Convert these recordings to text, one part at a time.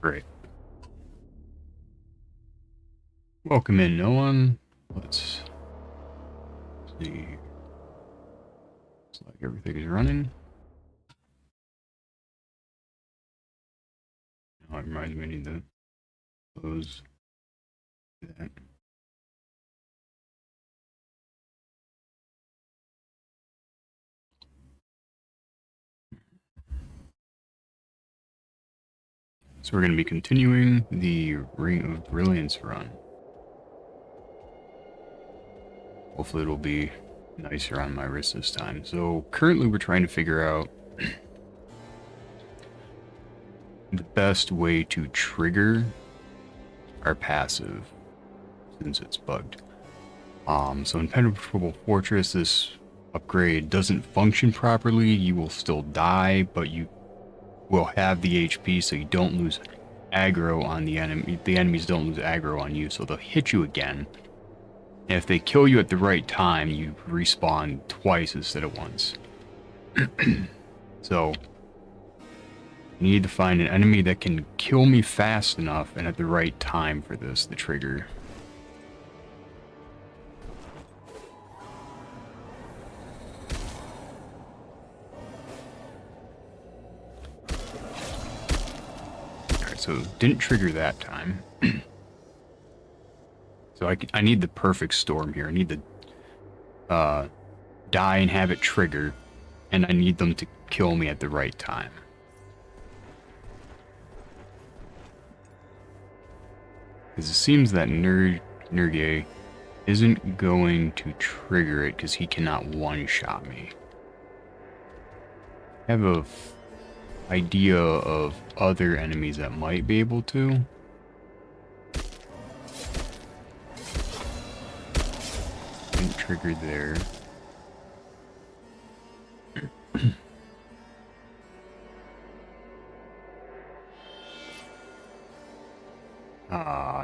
Great. Welcome in, no one. Let's see. Looks like everything is running. Oh, it reminds me I need to close that. So we're going to be continuing the Ring of Brilliance run. Hopefully it'll be nicer on my wrist this time. So currently we're trying to figure out the best way to trigger our passive since it's bugged. So Impenetrable Fortress, this upgrade doesn't function properly. You will still die, but you will have the HP, so you don't lose aggro on the enemy. The enemies don't lose aggro on you, so they'll hit you again. And if they kill you at the right time, you respawn twice instead of once. So I need to find an enemy that can kill me fast enough and at the right time for this, the trigger. Alright, so didn't trigger that time. So I need the perfect storm here. I need to die and have it trigger, and I need them to kill me at the right time. Because it seems that Nergay isn't going to trigger it because he cannot one-shot me. I have a idea of other enemies that might be able to. Didn't trigger there.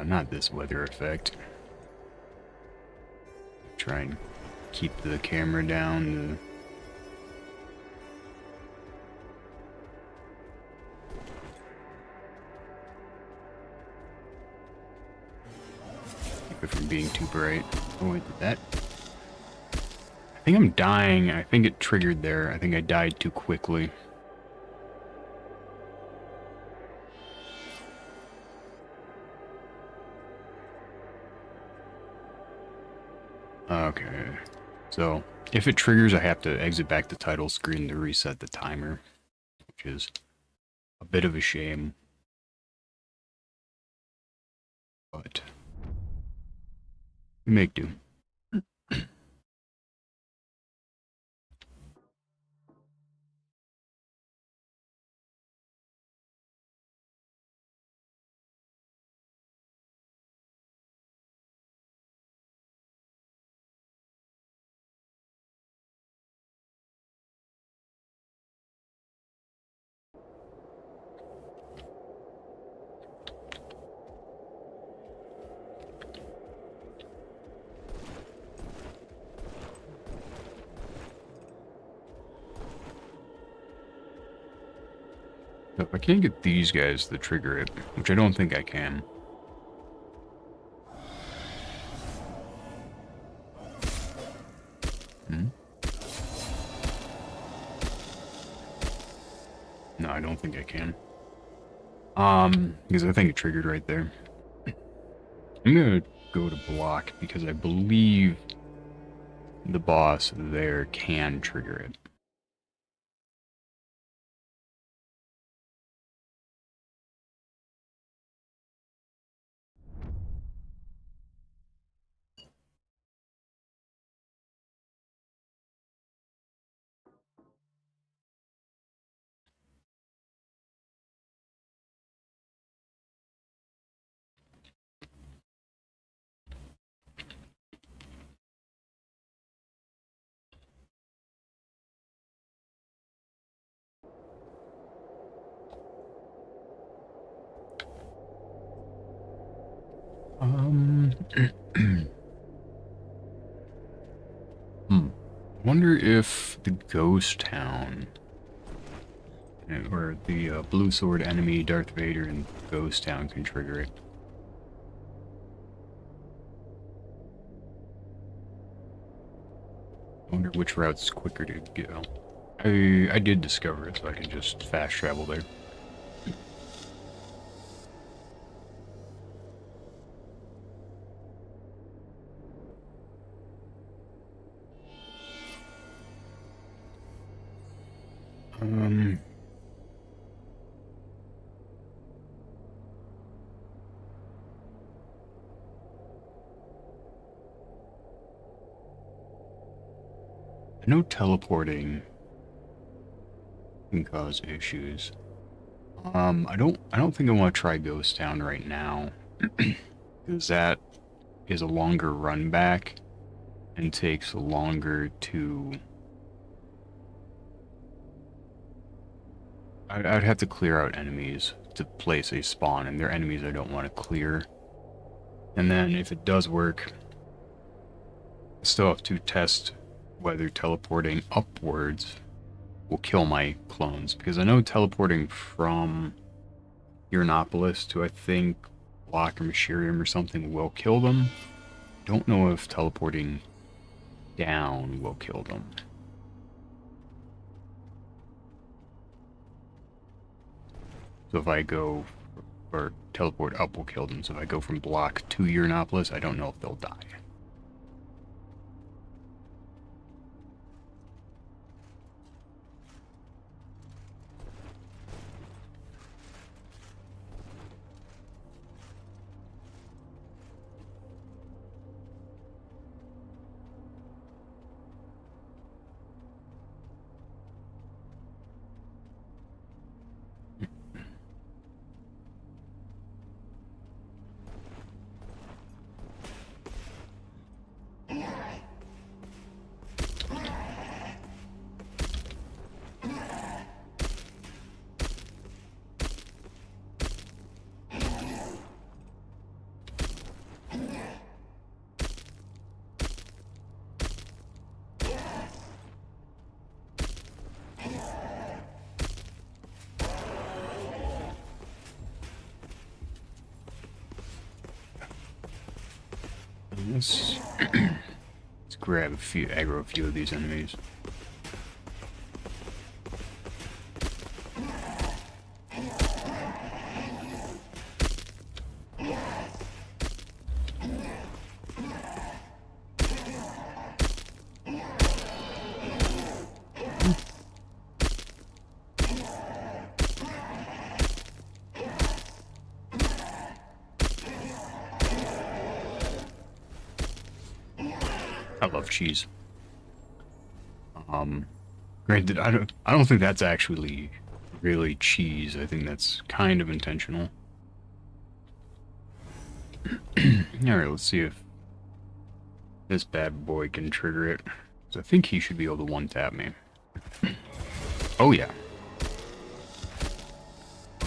Not this weather effect. Try and keep the camera down. Keep it from being too bright. Oh, I did that. I think I'm dying. I think it triggered there. I think I died too quickly. Okay. So, if it triggers, I have to exit back the title screen to reset the timer, which is a bit of a shame. But we make do. So if I can't get these guys to trigger it, which I don't think I can. No, I don't think I can. Because I think it triggered right there. I'm gonna go to block because I believe the boss there can trigger it. Wonder if the ghost town or the blue sword enemy, Darth Vader, and Ghost Town can trigger it. I wonder which route's quicker to go. I did discover it, so I can just fast travel there. I know teleporting can cause issues. I don't think I want to try Ghost Town right now, because that is a longer run back and takes longer to. I'd have to clear out enemies to place a spawn, and they're enemies I don't want to clear. And then if it does work, I still have to test whether teleporting upwards will kill my clones, because I know teleporting from Uranopolis to, I think, Block or Machirium or something will kill them. Don't know if teleporting down will kill them. So if I go, or teleport up will kill them. So if I go from Block to Uranopolis, I don't know if they'll die. Let's grab aggro a few of these enemies. I love cheese. Granted, I don't think that's actually really cheese. I think that's kind of intentional. Alright, let's see if this bad boy can trigger it. So I think he should be able to one-tap me. Oh yeah.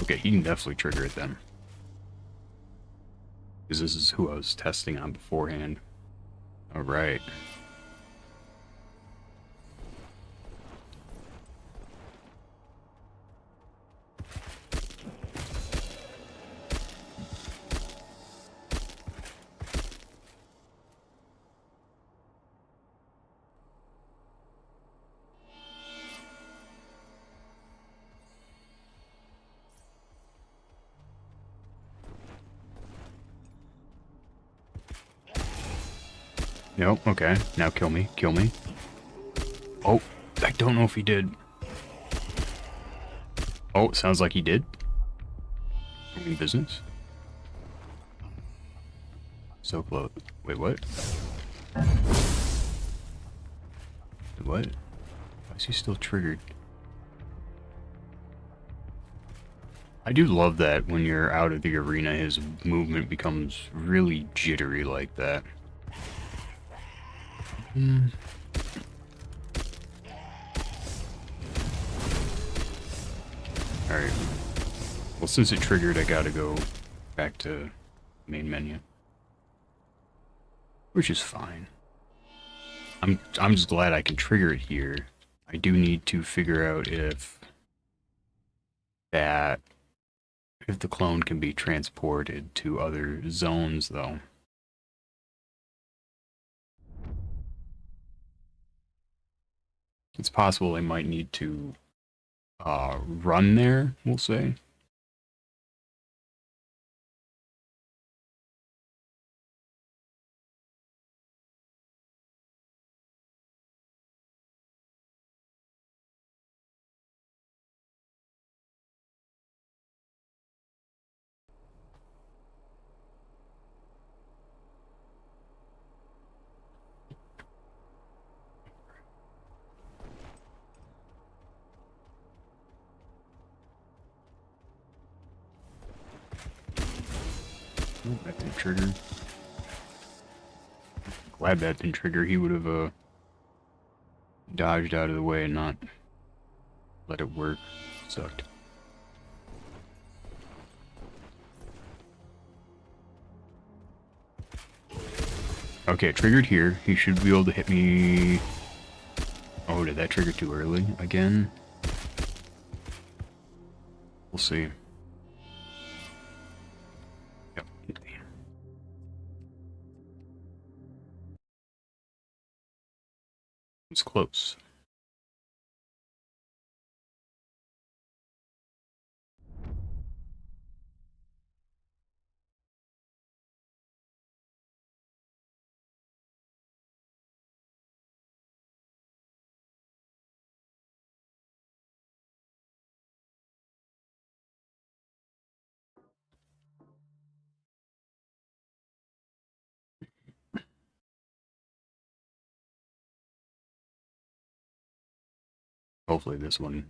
Okay, he can definitely trigger it then. Because this is who I was testing on beforehand. Alright. Nope, okay. Now kill me. Kill me. Oh, I don't know if he did. Oh, sounds like he did. In business. So close. Wait, what? What? Why is he still triggered? I do love that when you're out of the arena, his movement becomes really jittery like that. Alright. Well, since it triggered, I gotta go back to main menu. Which is fine. I'm just glad I can trigger it here. I do need to figure out if that if the clone can be transported to other zones, though. It's possible they might need to run there, we'll say. Oh, that didn't trigger. Glad that didn't trigger. He would have dodged out of the way and not let it work. Sucked. Okay, it triggered here. He should be able to hit me. Oh, did that trigger too early again? We'll see. Yep. It's close. Hopefully this one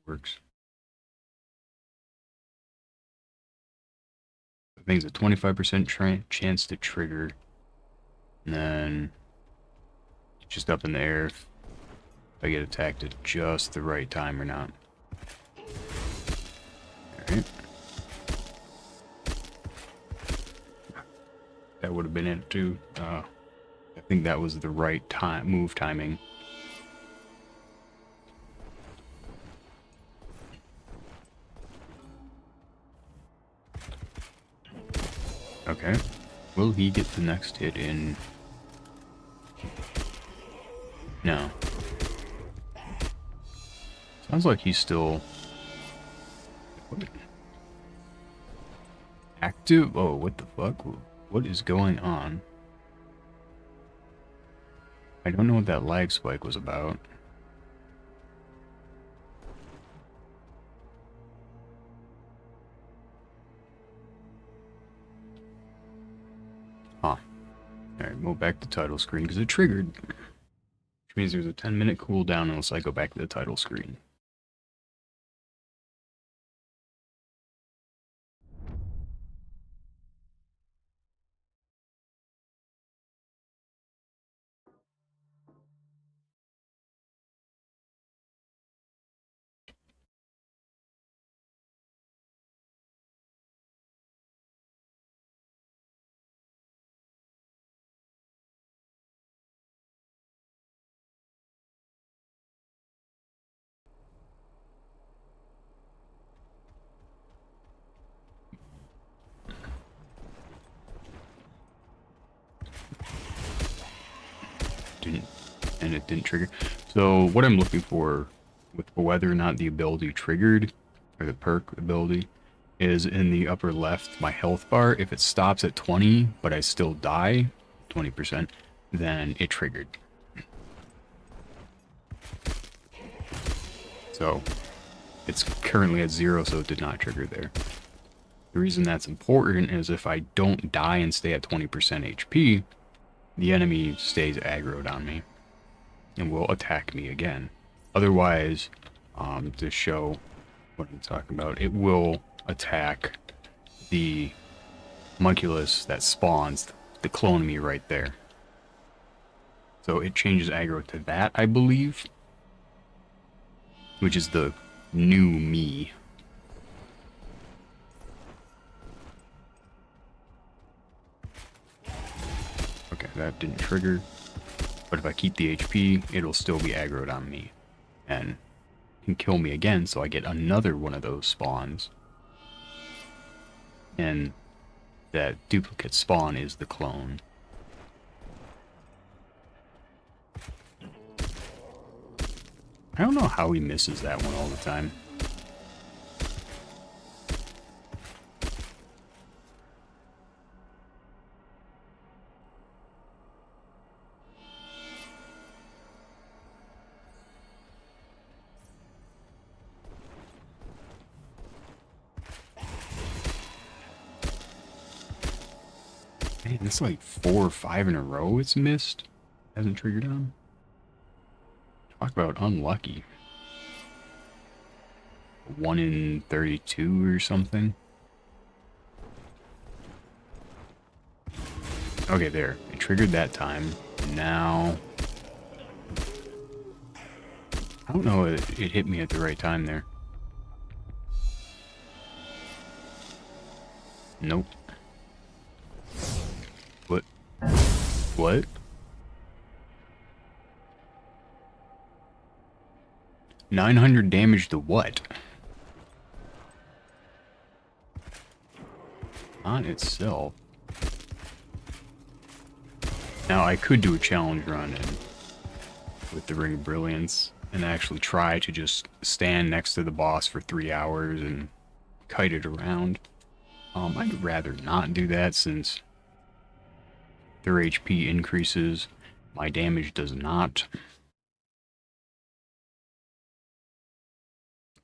works. I think it's a 25% chance to trigger. And then just up in the air if I get attacked at just the right time or not. Alright. That would have been it too. I think that was the right move timing. Okay. Will he get the next hit in? No. Sounds like he's still active. Oh, what the fuck? What is going on? I don't know what that lag spike was about. Huh. Alright, move back to title screen because it triggered. Which means there's a 10-minute cooldown unless I go back to the title screen. And it didn't trigger. So what I'm looking for with whether or not the ability triggered, or the perk ability, is in the upper left, my health bar. If it stops at 20, but I still die, 20%, then it triggered. So it's currently at 0, so it did not trigger there. The reason that's important is if I don't die and stay at 20% HP, the enemy stays aggroed on me and will attack me again. Otherwise, to show what I'm talking about, it will attack the homunculus that spawns the clone me right there. So it changes aggro to that, I believe, which is the new me. Okay, that didn't trigger. But if I keep the HP, it'll still be aggroed on me. And can kill me again, so I get another one of those spawns. And that duplicate spawn is the clone. I don't know how he misses that one all the time. Man, it's like 4 or 5 in a row it's missed. Hasn't triggered on. Talk about unlucky. 1 in 32 or something. Okay, there. It triggered that time. Now... I don't know, it hit me at the right time there. Nope. What? What? 900 damage to what? On itself. Now, I could do a challenge run with the Ring of Brilliance and actually try to just stand next to the boss for 3 hours and kite it around. I'd rather not do that since their HP increases, my damage does not.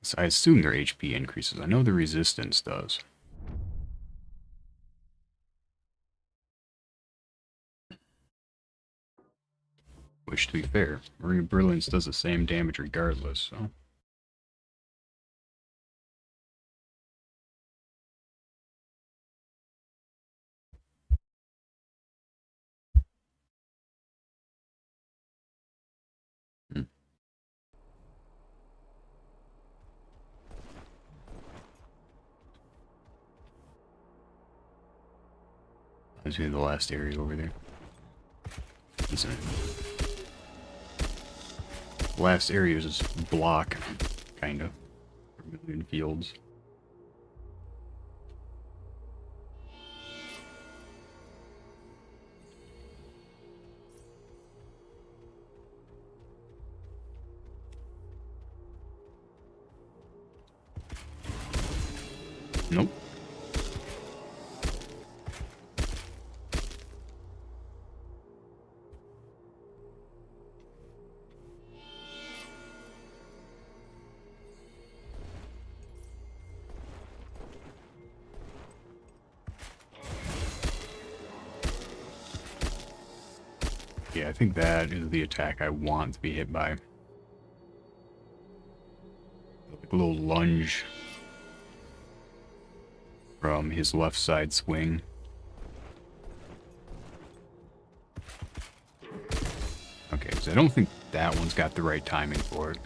So I assume their HP increases. I know the resistance does. Which, to be fair, Ring of Brilliance does the same damage regardless, so... Let's do the last area over there. Isn't it? Last area is just block, kind of. Vermilion fields. Nope. Yeah, I think that is the attack I want to be hit by. Like a little lunge from his left side swing. Okay, so I don't think that one's got the right timing for it.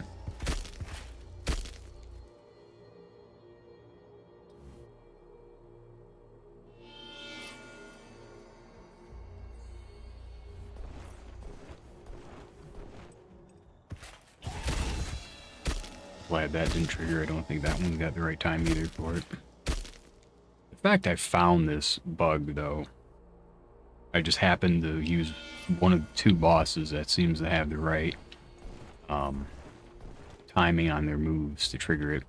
Glad that didn't trigger. I don't think that one got the right time either for it. The fact I found this bug, though, I just happened to use one of the 2 bosses that seems to have the right timing on their moves to trigger it.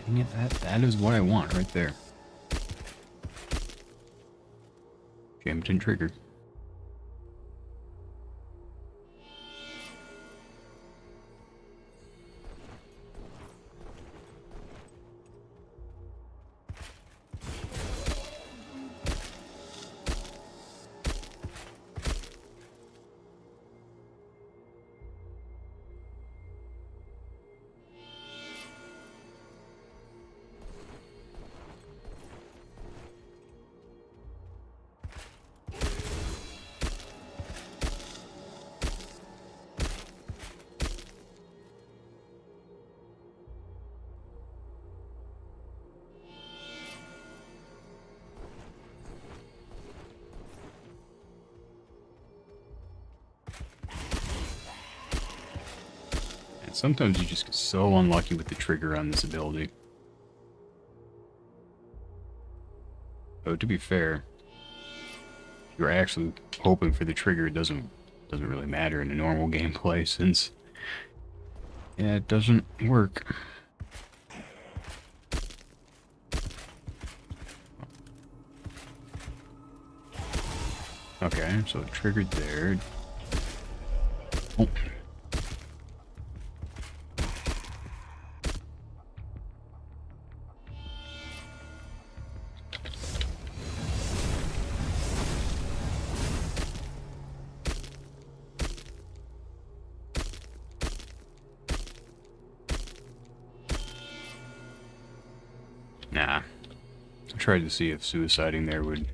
Dang it, that is what I want right there. Shame it didn't trigger. Sometimes you just get so unlucky with the trigger on this ability. Though to be fair, if you're actually hoping for the trigger, it doesn't really matter in a normal gameplay since yeah, it doesn't work. Okay, so it triggered there. Oh. Nah. I tried to see if suiciding there would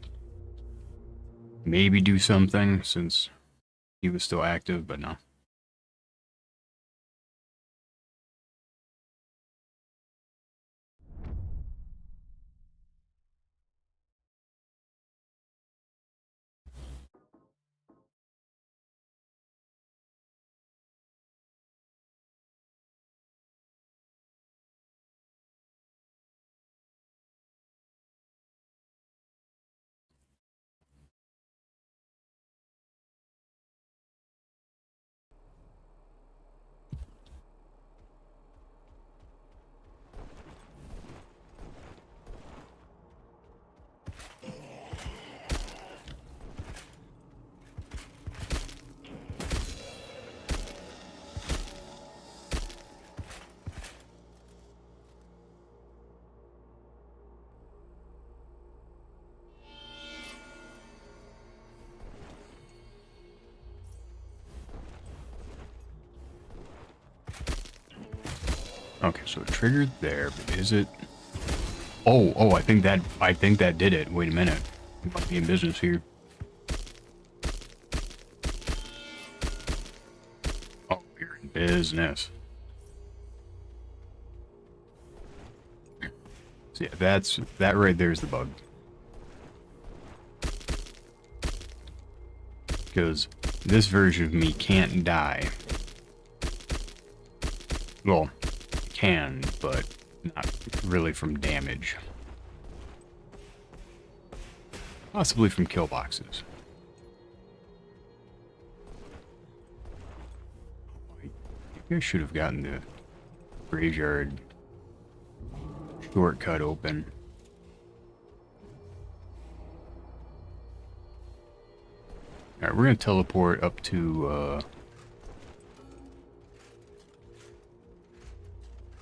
maybe do something since he was still active, but no. Okay, so it triggered there, but is it? Oh, I think that did it. Wait a minute. We might be in business here. Oh, we're in business. So yeah, that right there's the bug. Because this version of me can't die. Well, can, but not really from damage. Possibly from kill boxes. I think I should have gotten the graveyard shortcut open. Alright, we're gonna teleport up to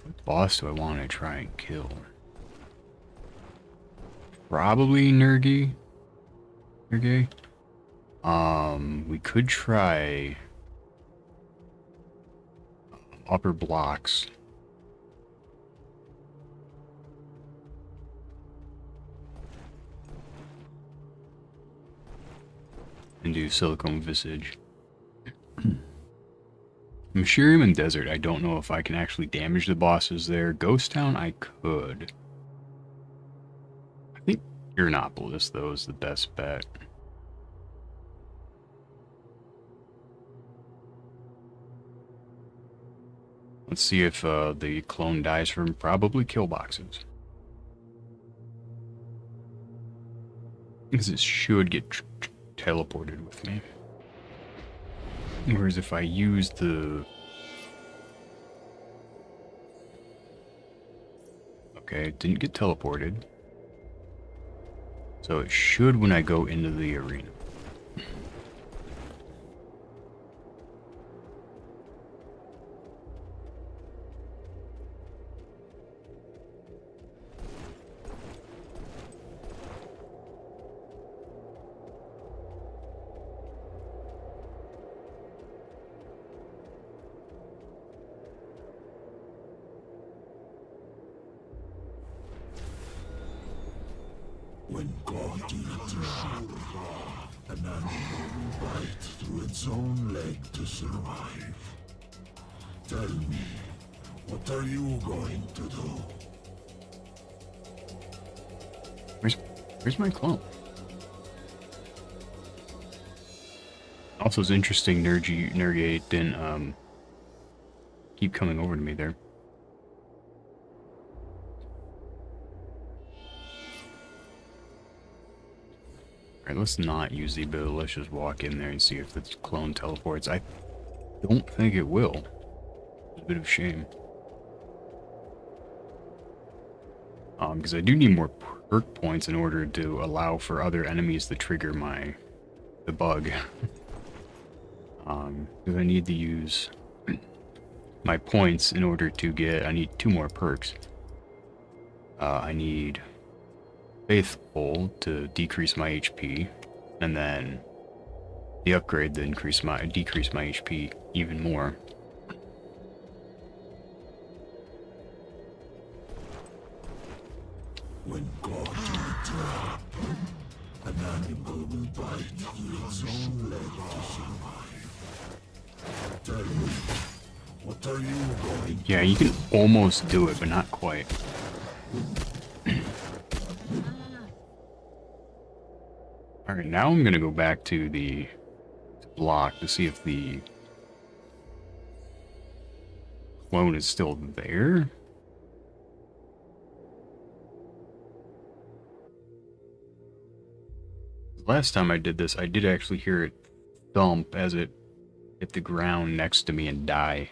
what boss do I want to try and kill? Probably Nergi. We could try upper blocks. And do Silicone Visage. Mashirium and Desert, I don't know if I can actually damage the bosses there. Ghost Town, I could. I think Uranopolis, though, is the best bet. Let's see if the clone dies from probably kill boxes. Because it should get teleported with me. Whereas if I use the... Okay, it didn't get teleported. So it should when I go into the arena. When God eats an animal will bite through its own leg to survive. Tell me, what are you going to do? Where's my clone? Also, it's interesting Nergi didn't keep coming over to me there. Alright, let's not use the ability. Let's just walk in there and see if the clone teleports. I don't think it will. It's a bit of a shame. Because I do need more perk points in order to allow for other enemies to trigger the bug. Because I need to use my points in order to get, I need 2 more perks. I need Faithful to decrease my HP, and then the upgrade to decrease my HP even more. When God returns, an animal will bite through its own leg to survive. Tell me, what are you going to Yeah, you can almost do it, but not quite. Alright, now I'm gonna go back to the block to see if the clone is still there. Last time I did this, I did actually hear it thump as it hit the ground next to me and die.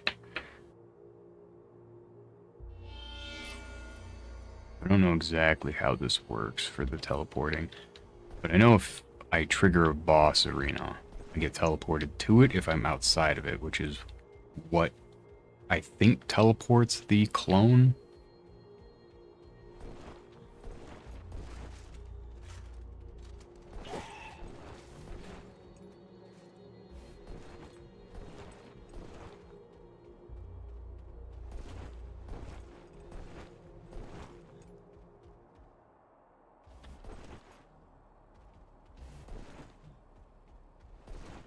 I don't know exactly how this works for the teleporting, but I know if I trigger a boss arena, I get teleported to it if I'm outside of it, which is what I think teleports the clone.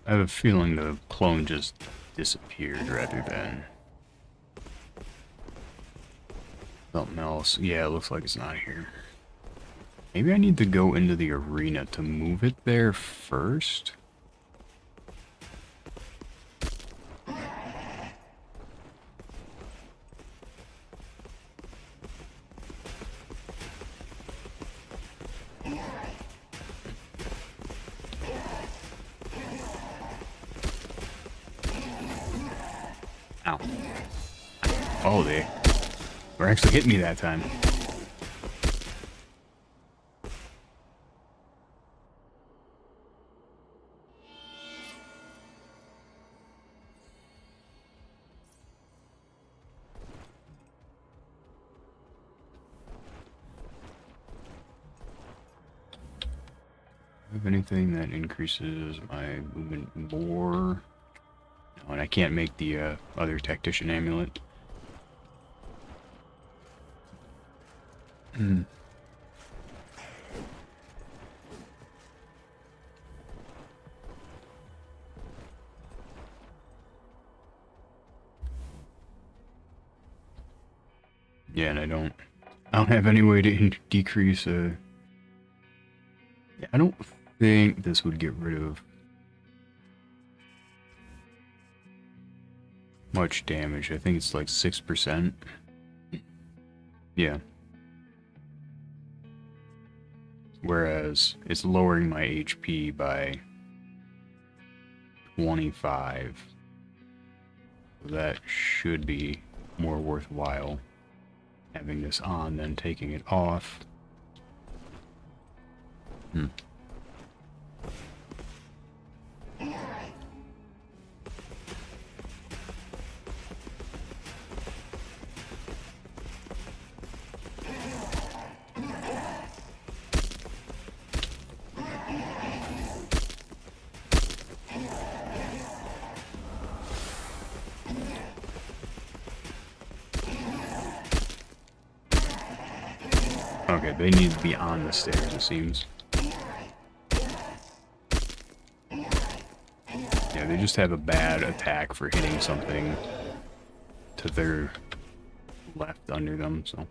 I have a feeling the clone just disappeared rather than something else. Yeah, it looks like it's not here. Maybe I need to go into the arena to move it there first? Ow. Oh, they were actually hitting me that time. Have anything that increases my movement more? No, and I can't make the other tactician amulet. Hmm. Yeah, and I don't have any way to decrease yeah, I don't think this would get rid of much damage. I think it's like 6%. Yeah. Whereas it's lowering my HP by 25. So that should be more worthwhile having this on than taking it off. Hmm. Okay, they need to be on the stairs, it seems. Yeah, they just have a bad attack for hitting something to their left under them, so.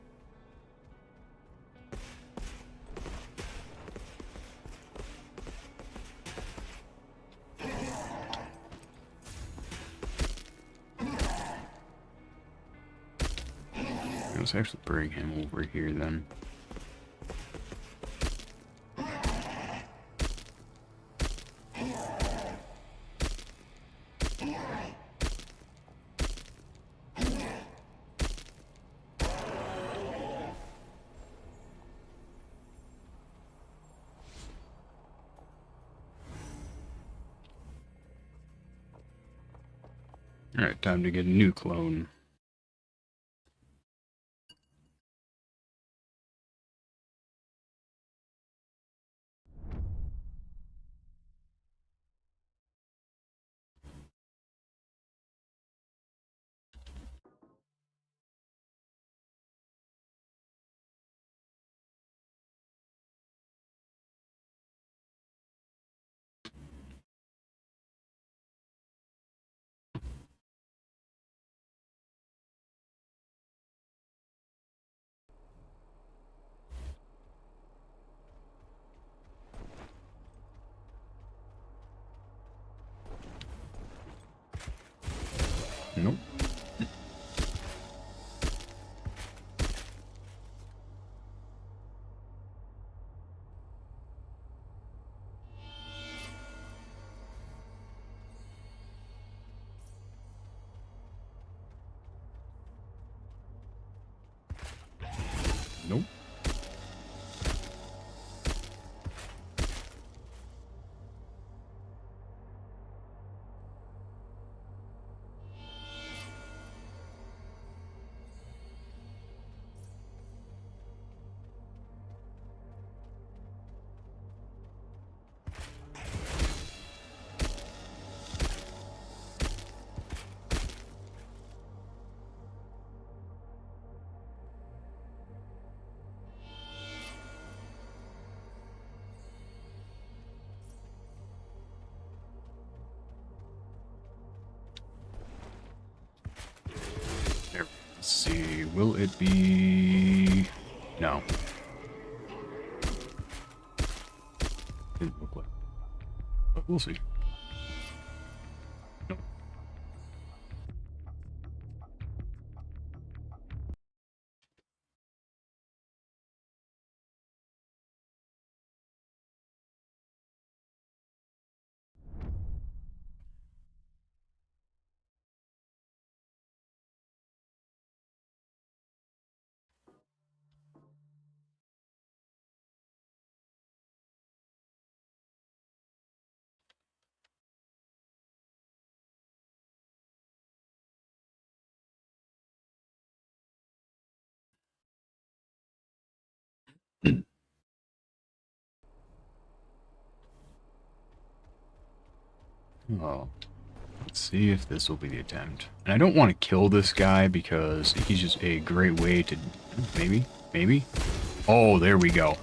let's actually bring him over here then. Alright, time to get a new clone. Nope. Nope. There. Let's see. Will it be? No. Didn't look like. But we'll see. Nope. Oh. Let's see if this will be the attempt. And I don't want to kill this guy because he's just a great way to... Maybe? Oh, there we go.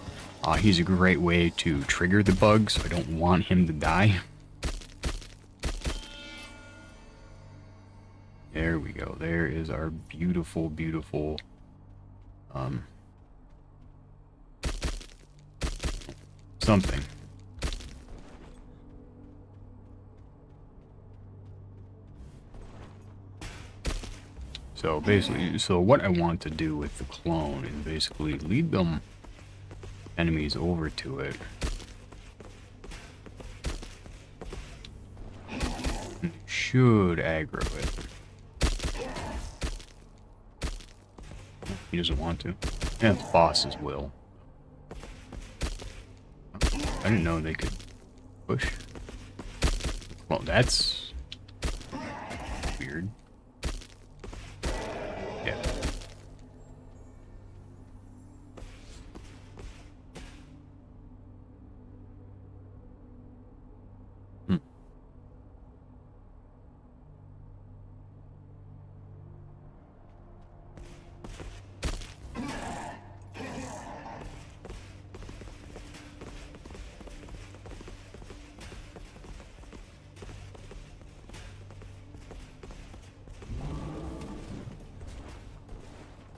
He's a great way to trigger the bug, so I don't want him to die. There we go. There is our beautiful, beautiful... something. So basically, what I want to do with the clone is basically lead them enemies over to it. And should aggro it. He doesn't want to. Yeah, the bosses will. I didn't know they could push. Well, that's weird. Yeah. Hmm.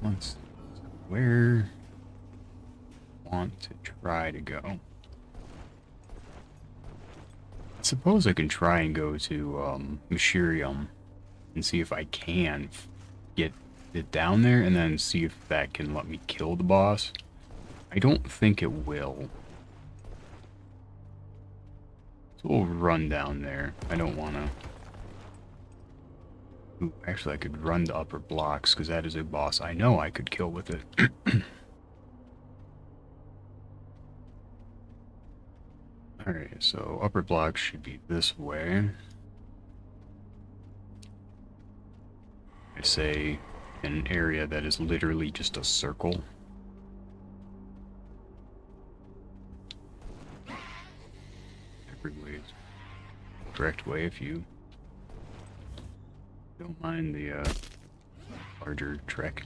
Let's where I want to try to go. I suppose I can try and go to Mashirium and see if I can get it down there and then see if that can let me kill the boss. I don't think it will. So we'll run down there. I don't want to... Ooh, actually, I could run the upper blocks, because that is a boss I know I could kill with it. Alright, so upper blocks should be this way. I say in an area that is literally just a circle. Every way is the correct way if you don't mind the larger trek.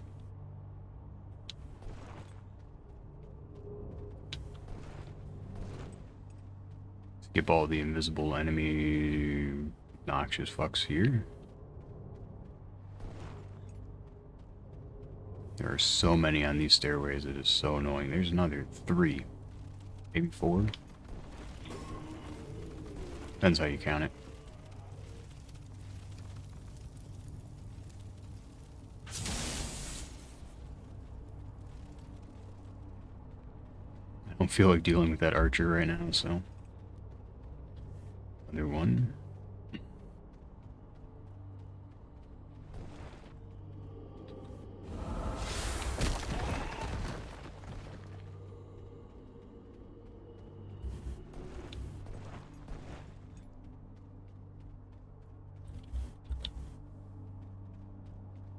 Skip all the invisible enemy noxious fucks here. There are so many on these stairways, it is so annoying. There's another 3, maybe 4. Depends how you count it. I don't feel like dealing with that archer right now, so. Another one.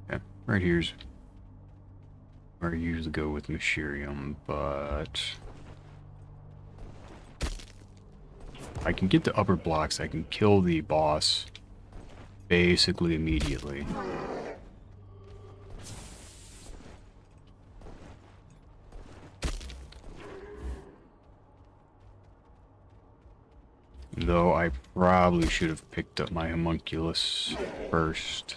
Yeah, right here's where I usually go with Mashirium, but I can get the upper blocks, I can kill the boss basically immediately. Though I probably should have picked up my homunculus first.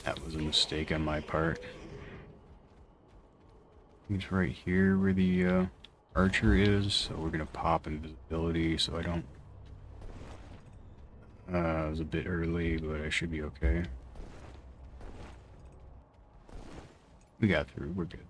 That was a mistake on my part. It's right here where the archer is, so we're gonna pop invisibility so I don't... it was a bit early, but I should be okay. We got through, we're good.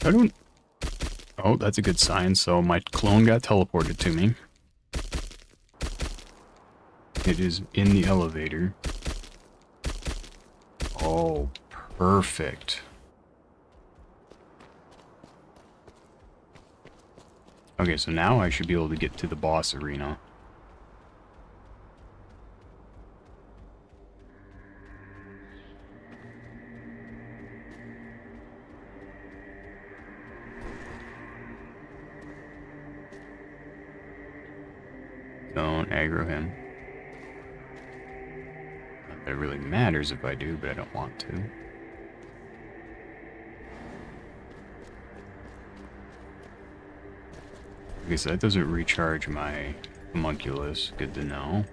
I don't... Oh, that's a good sign. So my clone got teleported to me. It is in the elevator. Oh, perfect. Okay, so now I should be able to get to the boss arena. Don't aggro him. Not that it really matters if I do, but I don't want to. Okay, so that doesn't recharge my homunculus. Good to know.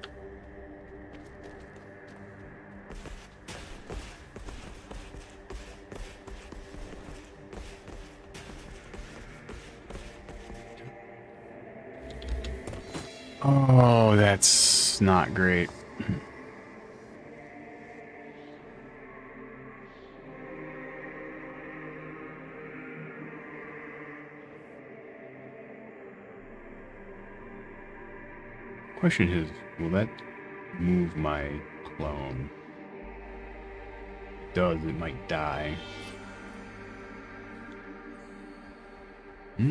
Oh, that's not great. Question is, will that move my clone? If it does, it might die. I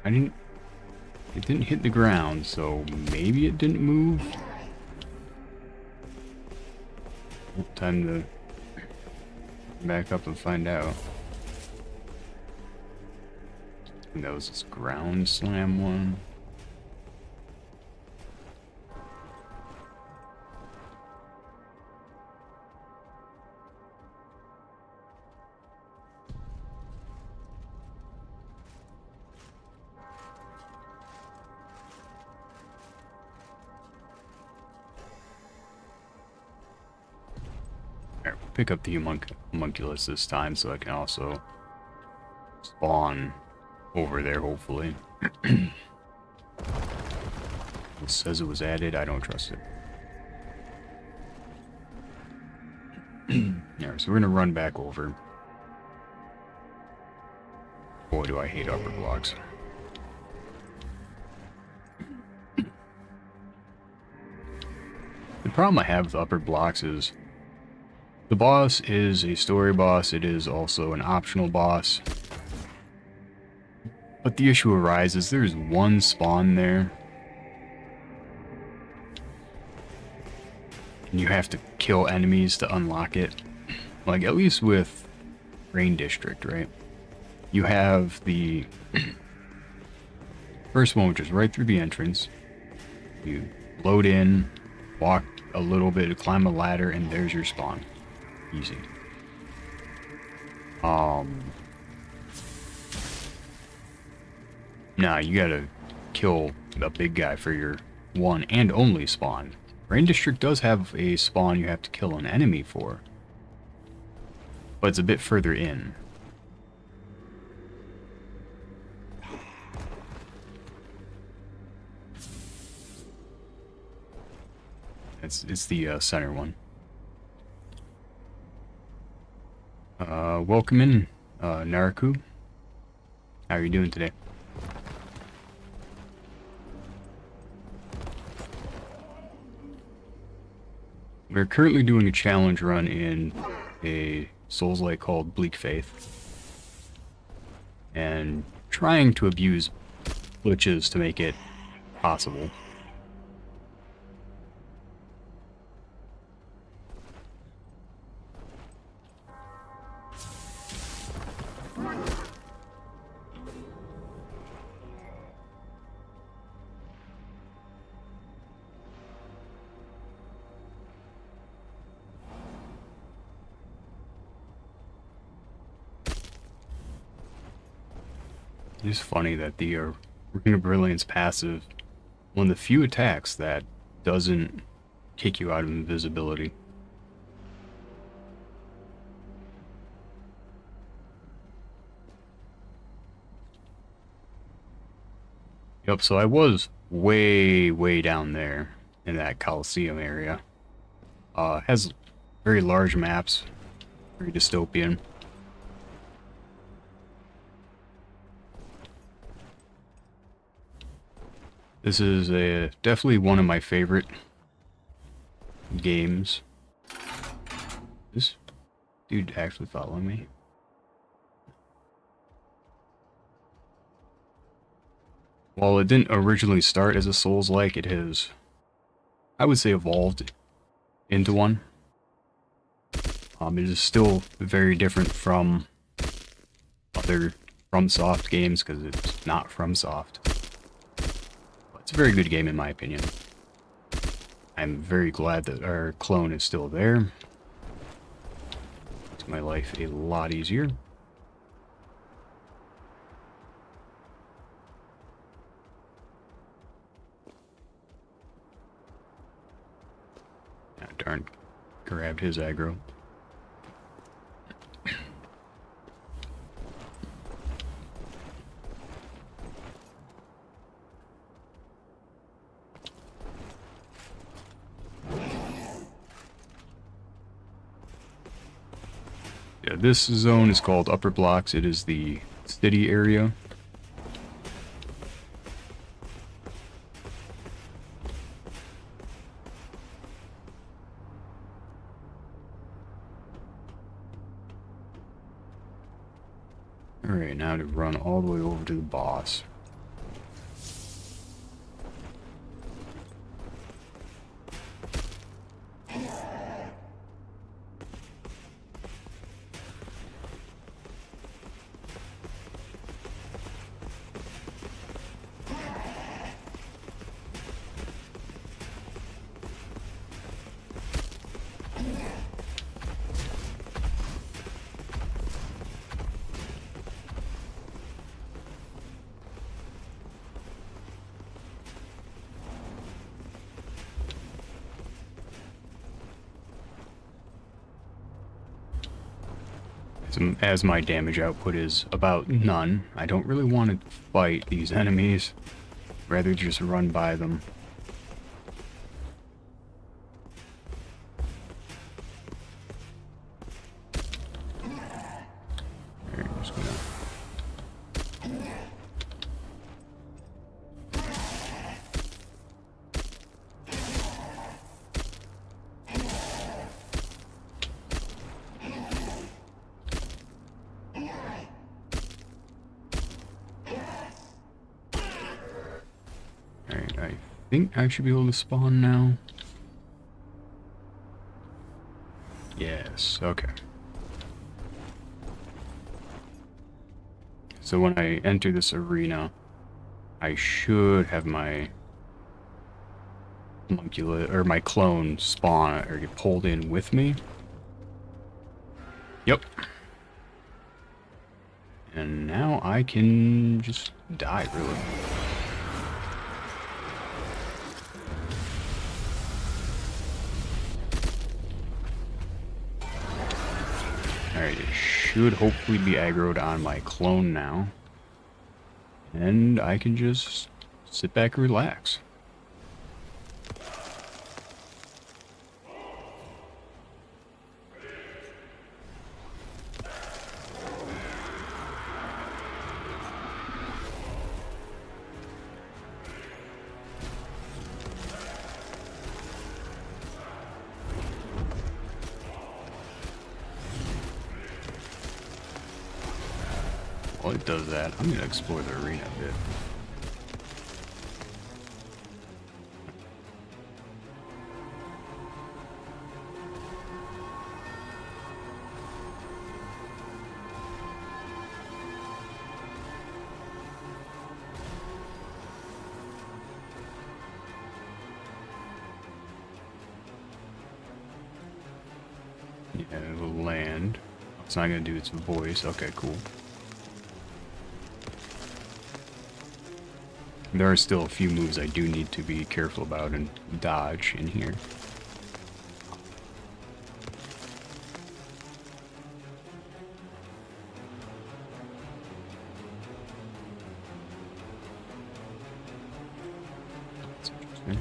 didn't... It didn't hit the ground, so maybe it didn't move. Time to back up and find out. And that was this ground slam one. pick up the homunculus this time so I can also spawn over there, hopefully. It says it was added. I don't trust it. Alright, so we're gonna run back over. Boy, do I hate upper blocks. The problem I have with upper blocks is the boss is a story boss. It is also an optional boss. But the issue arises, there's one spawn there. And you have to kill enemies to unlock it. Like, at least with Rain District, right? You have the first one, which is right through the entrance. You load in, walk a little bit, climb a ladder, and there's your spawn. Easy. Nah, you gotta kill the big guy for your one and only spawn. Rain District does have a spawn you have to kill an enemy for, but it's a bit further in. It's the center one. Welcome in, Naraku. How are you doing today? We're currently doing a challenge run in a Souls-like called Bleak Faith, and trying to abuse glitches to make it possible. It's funny that the Ring of Brilliance passive, one of the few attacks that doesn't kick you out of invisibility. Yep, so I was way down there in that Coliseum area. Has very large maps, very dystopian. This is definitely one of my favorite games. This dude actually following me. While it didn't originally start as a Souls-like, it has, I would say, evolved into one. It is still very different from other FromSoft games because it's not FromSoft. It's a very good game in my opinion. I'm very glad that our clone is still there. Makes my life a lot easier. Ah, darn, grabbed his aggro. Yeah, this zone is called Upper Blocks. It is the city area. Alright, now to run all the way over to the boss. As my damage output is about none, I don't really want to fight these enemies. Rather just run by them. Alright, I'm just gonna... Alright, I think I should be able to spawn now. Yes, okay. So when I enter this arena, I should have my homunculus, or my clone spawn, or get pulled in with me. Yep. And now I can just die, really. Alright, it should hopefully be aggroed on my clone now. And I can just sit back and relax. While it does that, I'm gonna explore the arena a bit. Yeah, it'll land. It's not gonna do its voice. Okay, cool. There are still a few moves I do need to be careful about and dodge in here. That's interesting.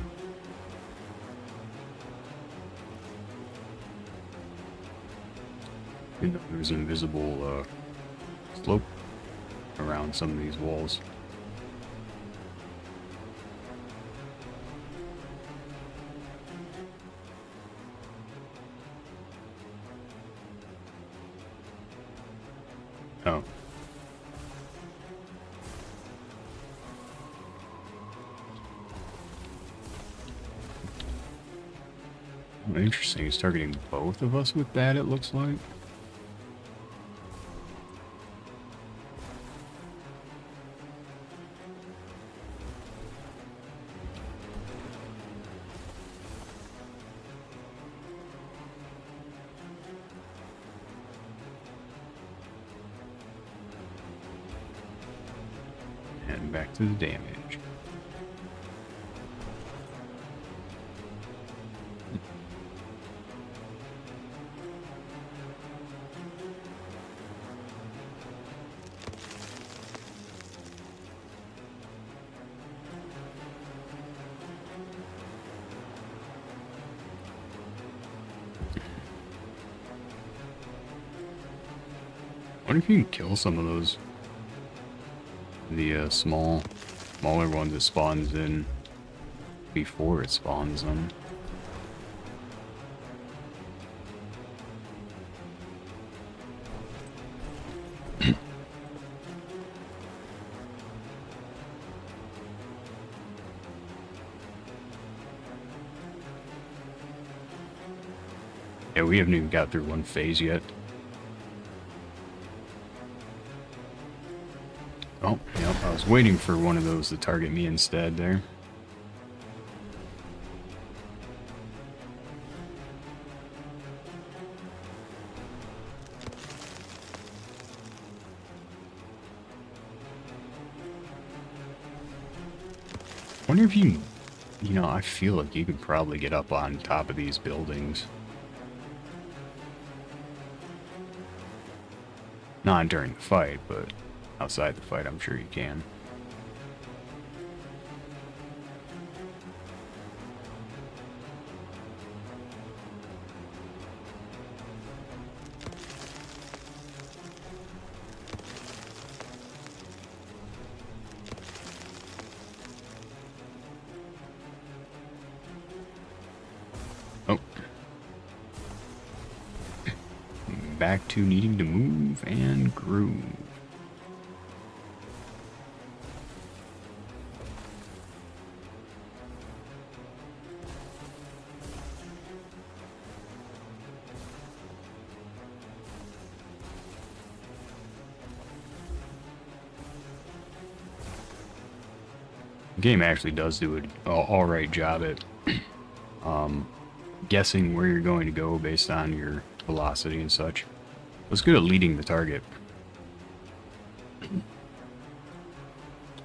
And there's an invisible slope around some of these walls. Oh. Oh, interesting. He's targeting both of us with that, it looks like. And back to the damage. I wonder if you can kill some of those. The smaller ones it spawns in before it spawns them. Yeah, we haven't even got through one phase yet. Oh, yep, I was waiting for one of those to target me instead there. I wonder if you know, I feel like you could probably get up on top of these buildings. Not during the fight, but outside the fight, I'm sure you can. Oh. Back to needing to move and groove. The game actually does do an alright job at guessing where you're going to go based on your velocity and such. It's good at leading the target.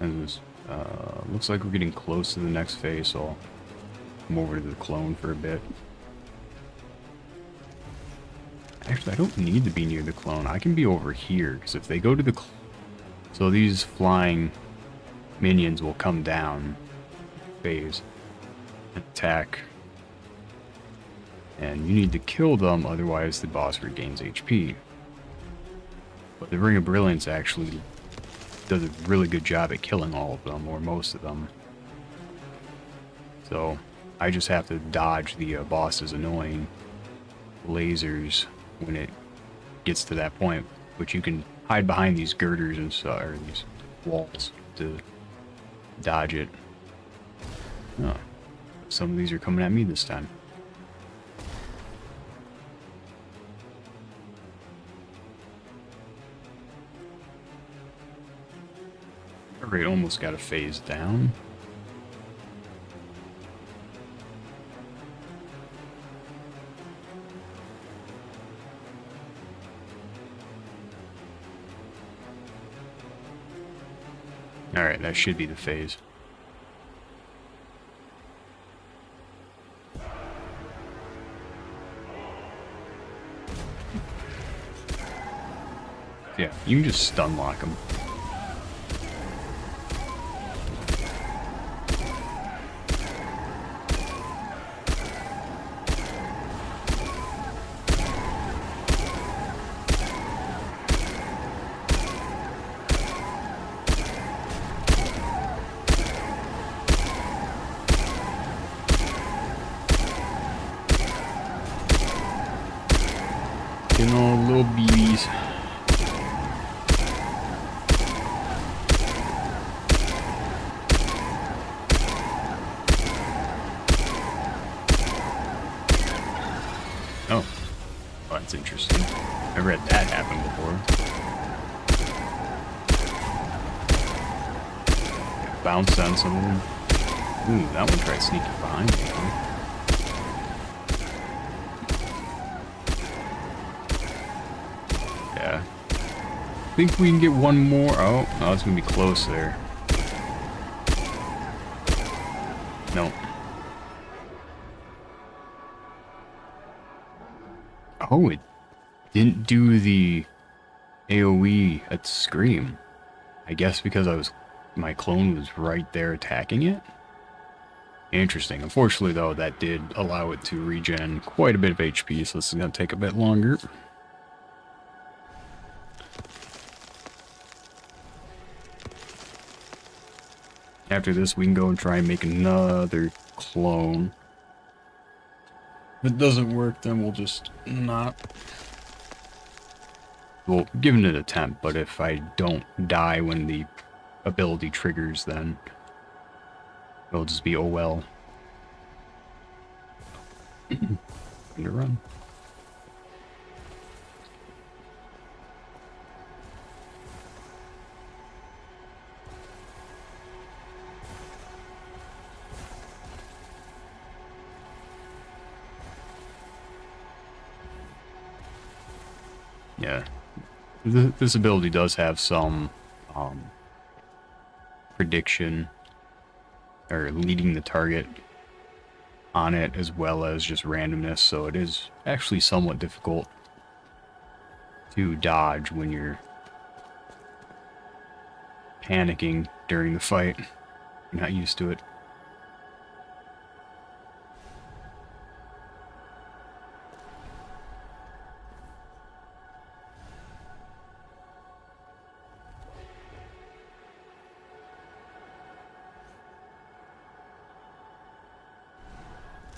And this, looks like we're getting close to the next phase, so I'll come over to the clone for a bit. Actually, I don't need to be near the clone. I can be over here, because if they go to the so these flying minions will come down phase, attack, and you need to kill them, otherwise the boss regains HP. But the Ring of Brilliance actually does a really good job at killing all of them, or most of them. So I just have to dodge the boss's annoying lasers when it gets to that point, which you can hide behind these girders and or these walls to dodge it. Oh, some of these are coming at me this time. Alright, almost got a phase down. Alright, that should be the phase. Yeah, you can just stun lock them. Getting all little BBs. Oh, that's interesting. Never had that happen before. Bounce on some of them. Ooh, that one tried sneaking behind me, huh? Yeah. I think we can get one more. Oh, it's gonna be close there. No. Oh, it didn't do the AoE at Scream. I guess because my clone was right there attacking it. Interesting. Unfortunately, though, that did allow it to regen quite a bit of HP, so this is going to take a bit longer. After this, we can go and try and make another clone. If it doesn't work, then we'll just not... We'll give it an attempt, but if I don't die when the ability triggers, then it'll just be oh well. Time to run. Yeah, this ability does have some prediction or leading the target on it, as well as just randomness, so it is actually somewhat difficult to dodge when you're panicking during the fight. You're not used to it.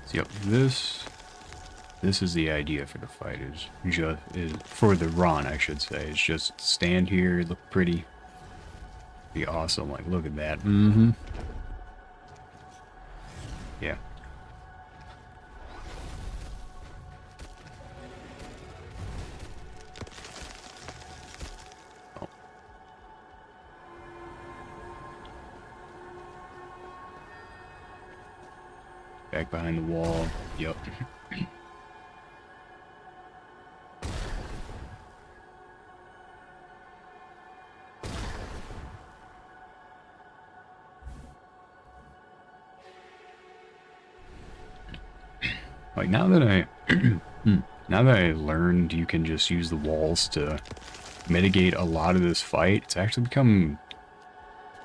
So, yep, this is the idea for the fight. Is for the run, I should say. It's just stand here, look pretty, be awesome. Like, look at that. Mm-hmm. Yeah. Oh. Back behind the wall. Yep. Like, now that I learned you can just use the walls to mitigate a lot of this fight, it's actually become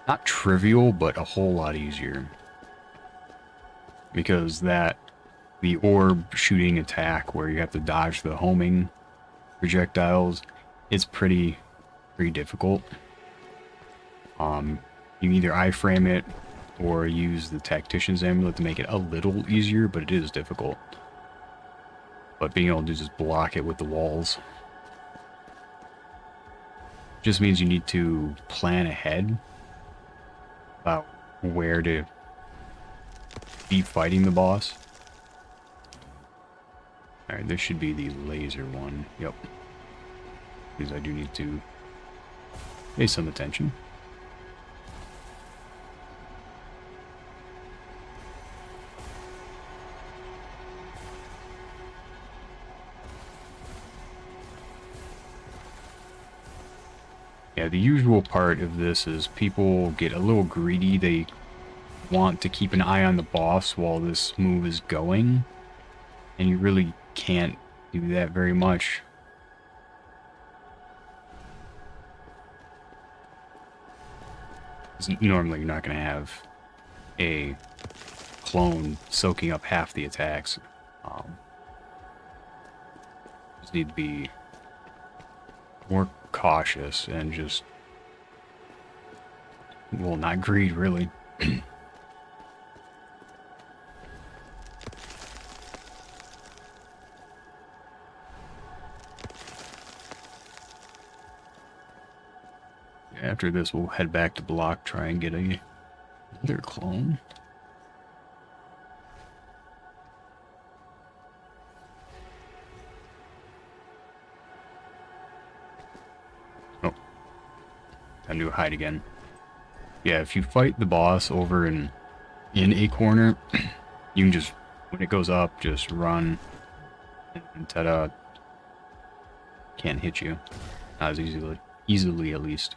not trivial, but a whole lot easier. Because the orb shooting attack where you have to dodge the homing projectiles, it's pretty difficult. You can either iframe it or use the tactician's amulet to make it a little easier, but it is difficult. But being able to just block it with the walls just means you need to plan ahead about where to be fighting the boss. Alright, this should be the laser one. Yep. Because I do need to pay some attention. Yeah, the usual part of this is people get a little greedy. They want to keep an eye on the boss while this move is going, and you really can't do that very much. Normally you're not going to have a clone soaking up half the attacks. Just need to be more cautious and just, well, not greed, really. After this, we'll head back to Block, try and get another clone. Oh. Time to hide again. Yeah, if you fight the boss over in a corner, you can just, when it goes up, just run, and ta-da. Can't hit you. Not as easily at least.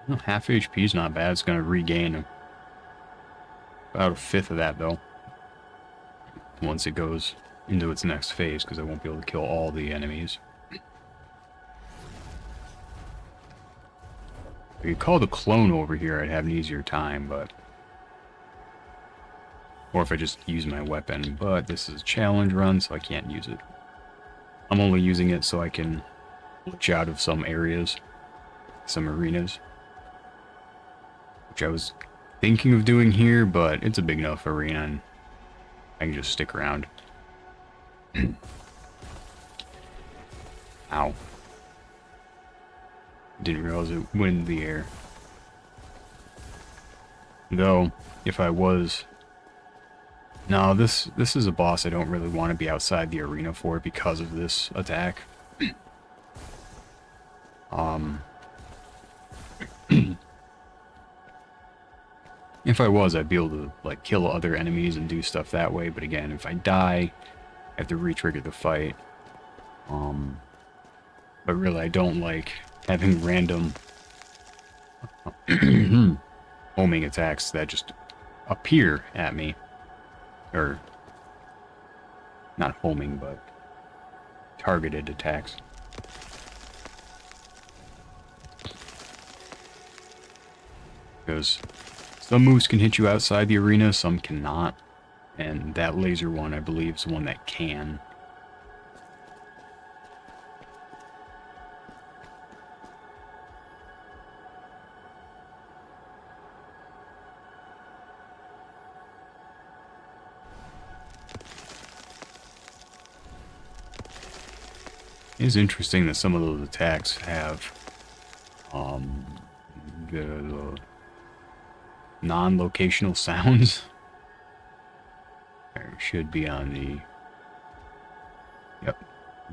Well, half HP is not bad. It's going to regain about a fifth of that, though, once it goes into its next phase, because I won't be able to kill all the enemies. If you called a clone over here, I'd have an easier time, but... Or if I just use my weapon, but this is a challenge run, so I can't use it. I'm only using it so I can glitch out of some areas, some arenas. Which I was thinking of doing here, but it's a big enough arena and I can just stick around. Ow. Didn't realize it went in the air. Though, if I was... No, this is a boss I don't really want to be outside the arena for because of this attack. If I was, I'd be able to, like, kill other enemies and do stuff that way, but again, if I die, I have to re-trigger the fight. But really, I don't like having random homing attacks that just appear at me. Or, not homing, but targeted attacks. Because some moves can hit you outside the arena, some cannot. And that laser one, I believe, is the one that can. It is interesting that some of those attacks have the non-locational sounds. There should be on the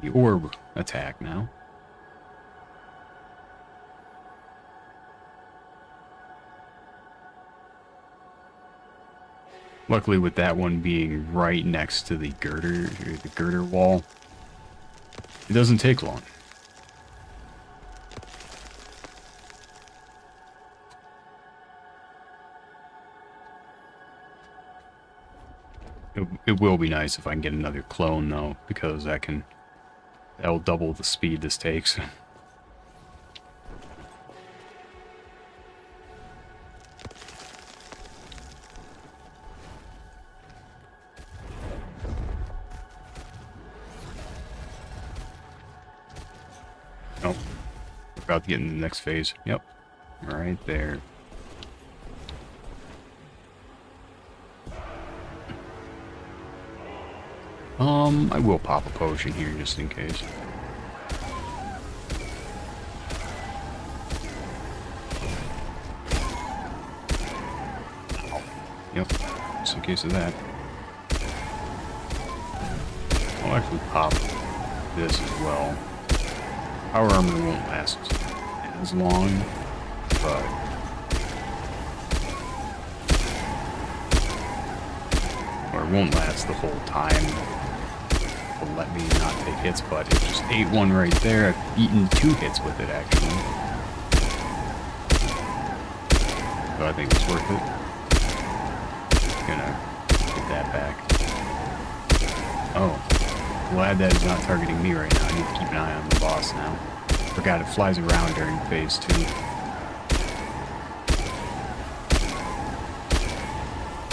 the orb attack now. Luckily, with that one being right next to the girder wall, it doesn't take long. It will be nice if I can get another clone though, because that'll double the speed this takes. Oh, we're about to get into the next phase. Yep, right there. I will pop a potion here just in case. Yep, just in case of that. I'll actually pop this as well. Power armor won't last as long, but or it won't last the whole time. It'll let me not take hits, but it just ate one right there. I've eaten 2 hits with it actually. So I think it's worth it. Gonna get that back. Oh. Glad that is not targeting me right now. I need to keep an eye on the boss now. Forgot it flies around during phase 2.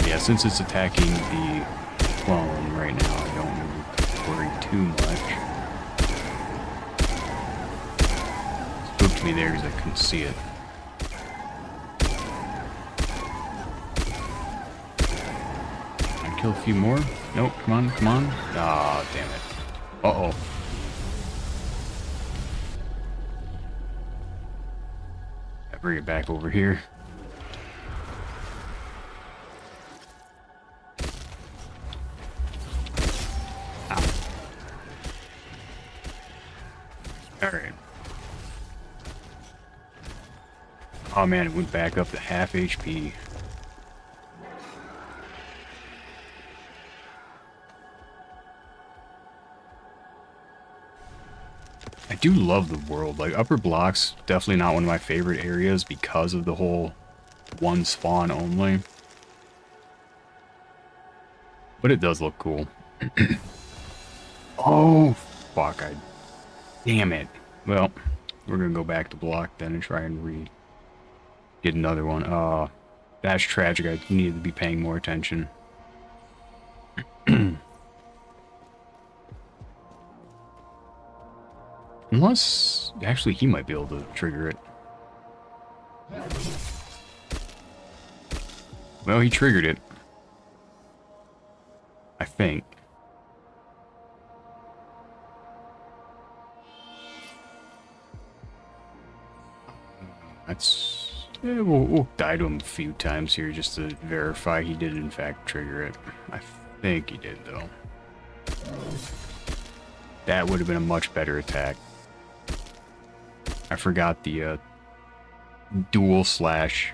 Yeah, since it's attacking the clone right now, I don't worry too much. It spooked me there because I couldn't see it. I'd kill a few more. Nope, come on, come on. Ah, damn it. Uh-oh. I bring it back over here. Ow. Alright. Oh man, it went back up to half HP. I do love the world. Like, upper blocks, definitely not one of my favorite areas because of the whole one spawn only. But it does look cool. Oh, fuck. Damn it. Well, we're gonna go back to block then and try and get another one. That's tragic. I needed to be paying more attention. Unless, actually, he might be able to trigger it. Well, he triggered it. I think. That's... Yeah, we'll die to him a few times here just to verify he did in fact trigger it. I think he did, though. That would have been a much better attack. I forgot the dual slash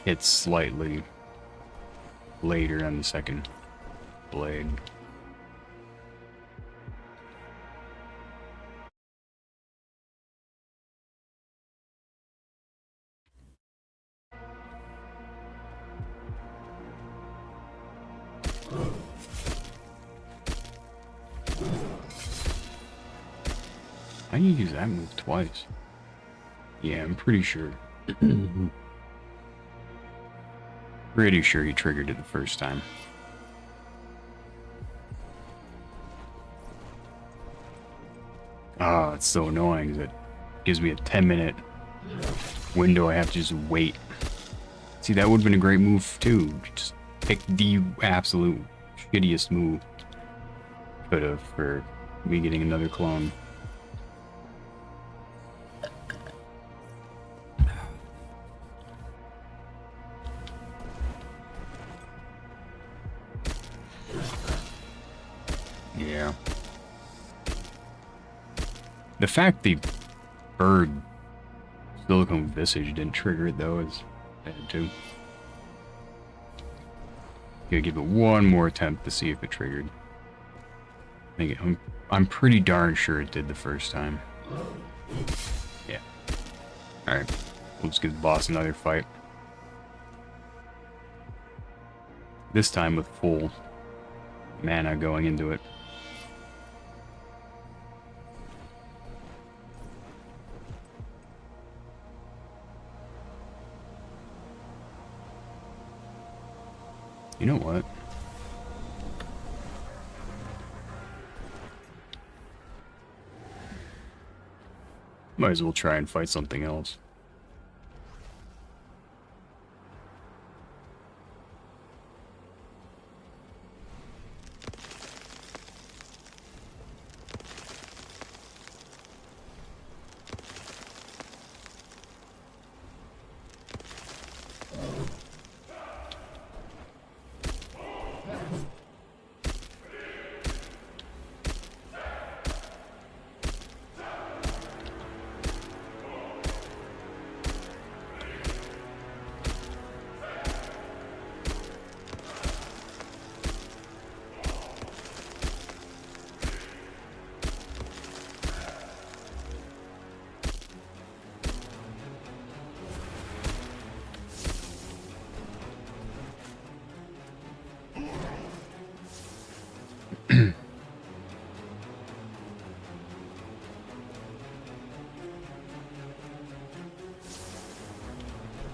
hits slightly later on the second blade. How do you use that move twice? Yeah, I'm pretty sure. Pretty sure he triggered it the first time. Oh, it's so annoying because it gives me a 10-minute window I have to just wait. See, that would have been a great move too. Just pick the absolute shittiest move. Could have for me getting another clone. Yeah. The fact the bird silicone visage didn't trigger it though is bad too. Gonna give it one more attempt to see if it triggered. I'm pretty darn sure it did the first time. Yeah. Alright. Let's give the boss another fight. This time with full mana going into it. You know what? Might as well try and fight something else.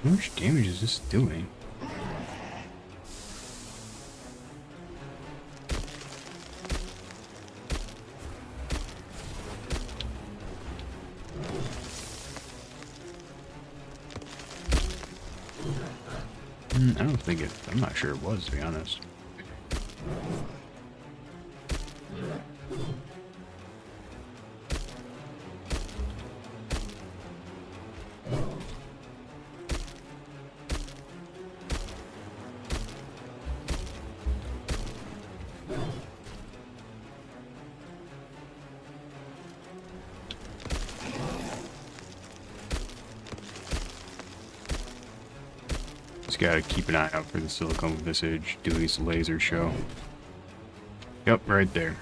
How much damage is this doing? I don't think it... I'm not sure it was, to be honest. Just gotta keep an eye out for the silicone visage doing his laser show. Yep, right there.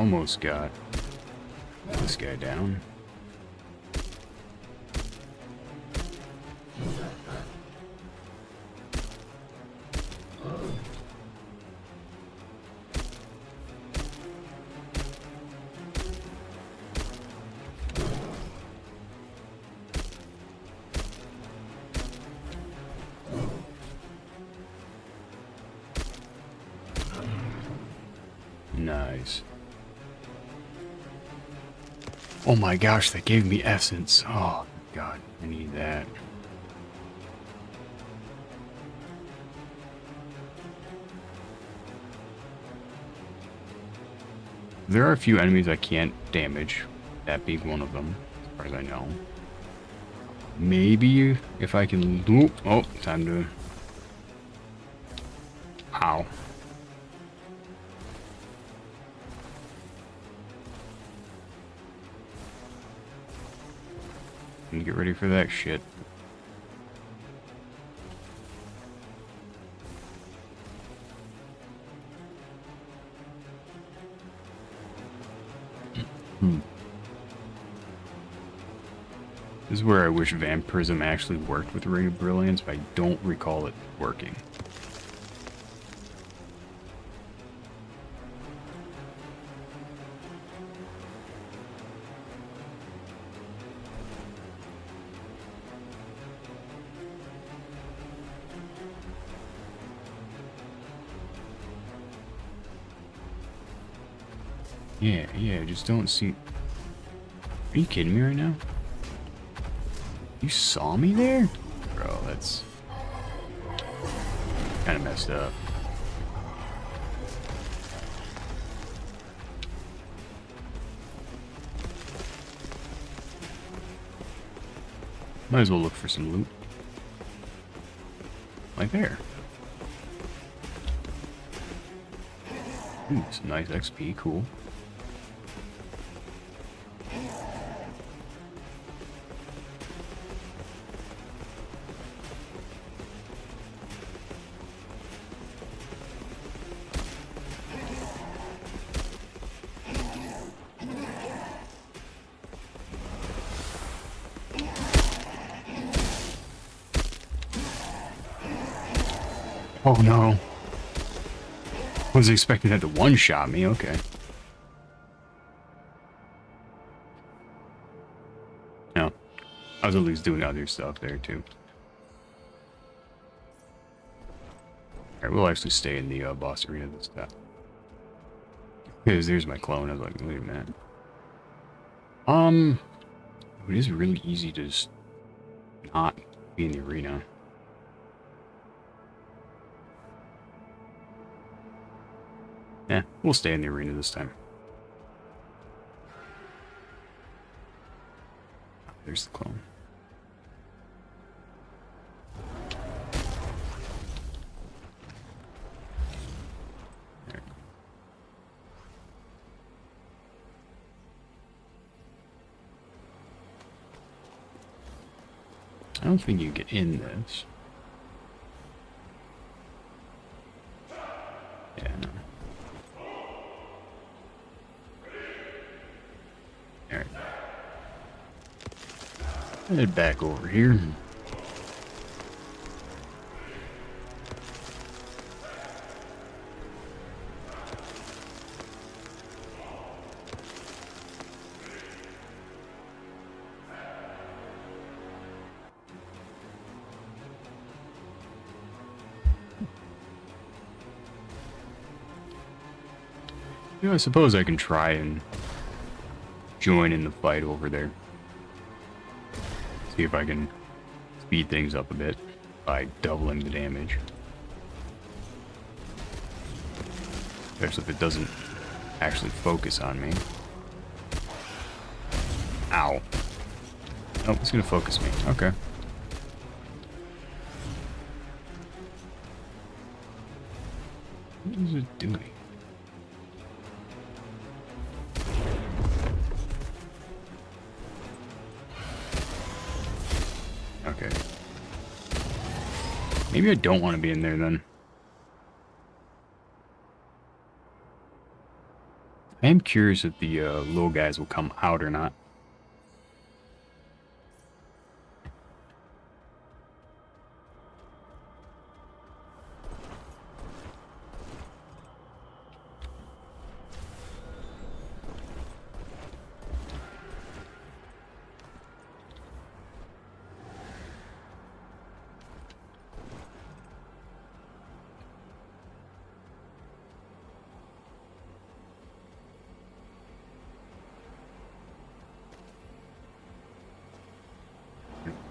almost got this guy down. Nice. Oh my gosh, that gave me essence. Oh god, I need that. There are a few enemies I can't damage, that being one of them, as far as I know. Maybe if I can loop. Oh, time to. Ow. And get ready for that shit. This is where I wish Vampirism actually worked with Ring of Brilliance, but I don't recall it working. Yeah, just don't see... Are you kidding me right now? You saw me there? Bro, that's... kind of messed up. Might as well look for some loot. Right there. Ooh, some nice XP, cool. Oh no. Wasn't expecting that to one-shot me, okay. No. I was at least doing other stuff there too. Alright, we'll actually stay in the boss arena this time. Because there's my clone. I was like, wait a minute. It is really easy to just not be in the arena. Yeah, we'll stay in the arena this time. There's the clone. There. I don't think you get in this. Yeah, no. Alright. Head back over here. You know, I suppose I can try and join in the fight over there. See if I can speed things up a bit by doubling the damage. Especially if it doesn't actually focus on me. Ow. Nope, it's gonna focus me. Okay. What is it doing? Okay. Maybe I don't want to be in there then. I am curious if the little guys will come out or not.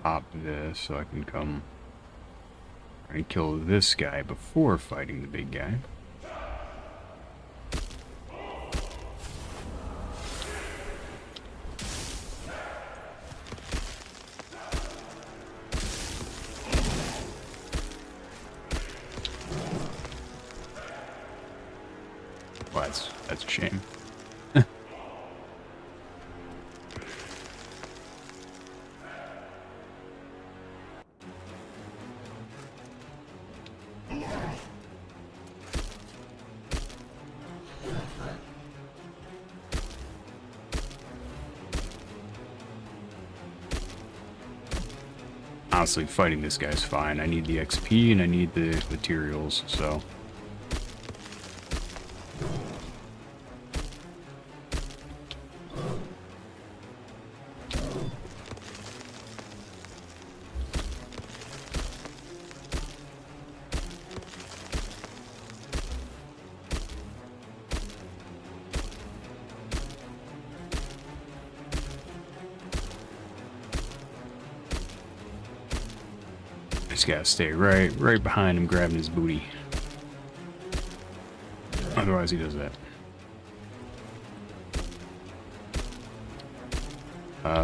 Pop this so I can come and kill this guy before fighting the big guy. Well, that's a shame. Honestly, fighting this guy's fine. I need the XP and I need the materials, so... Just gotta stay right behind him, grabbing his booty. Otherwise, he does that.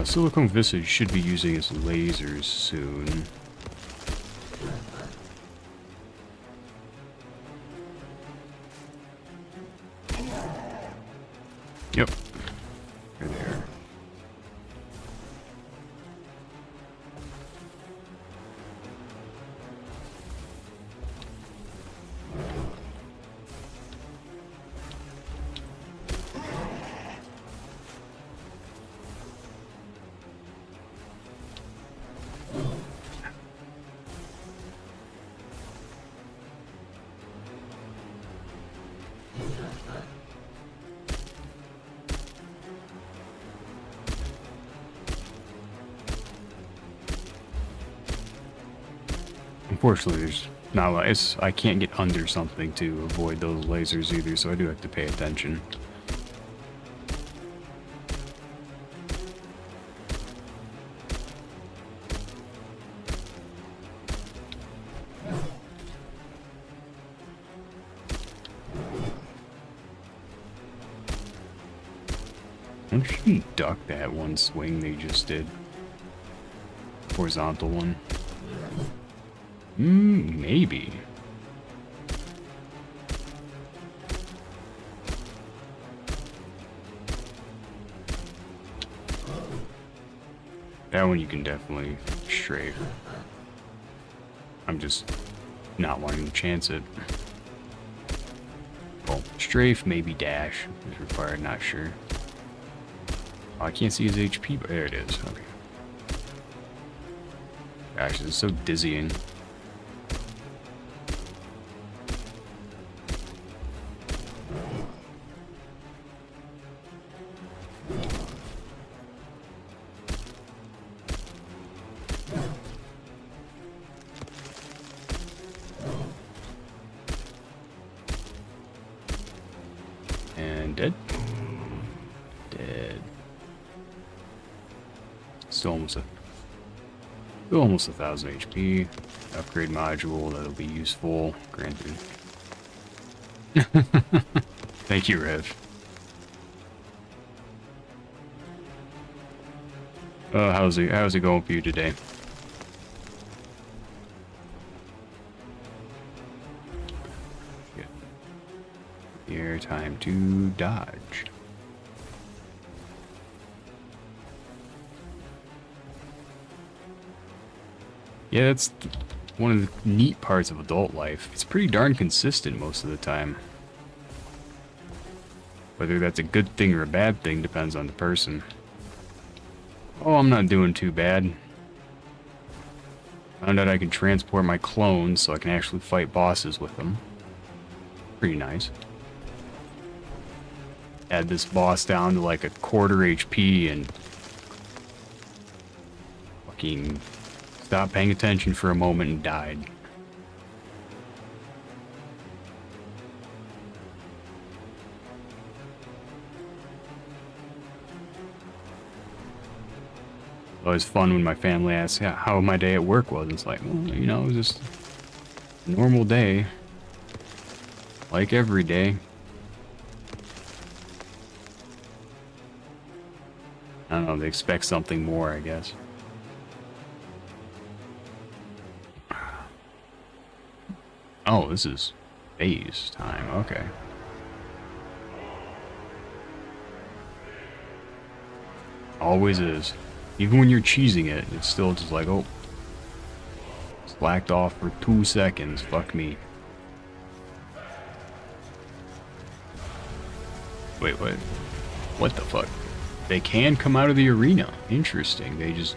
Silicone Visage should be using his lasers soon. Yep. Right there. Unfortunately, there's not a lot. I can't get under something to avoid those lasers either, so I do have to pay attention. I wonder if you can duck that one swing they just did. Horizontal one. Maybe. That one you can definitely strafe. I'm just not wanting to chance it. Well, strafe, maybe dash is required, not sure. Oh, I can't see his HP, but there it is. Okay. Gosh, this is so dizzying. And dead. Dead. Still almost 1,000 HP. Upgrade module, that'll be useful. Granted. Thank you, Rev. How's it going for you today? Good. Air time to dodge. Yeah, that's one of the neat parts of adult life. It's pretty darn consistent most of the time. Whether that's a good thing or a bad thing depends on the person. Oh, I'm not doing too bad. Found out I can transport my clones so I can actually fight bosses with them. Pretty nice. Add this boss down to like a quarter HP and fucking stopped paying attention for a moment and died. Always fun when my family asks how my day at work was. It's like, well, you know, it was just a normal day. Like every day. I don't know, they expect something more, I guess. Oh, this is phase time, okay. Always is. Even when you're cheesing it, it's still just like, oh. Slacked off for 2 seconds, fuck me. Wait, what? What the fuck? They can come out of the arena. Interesting. They just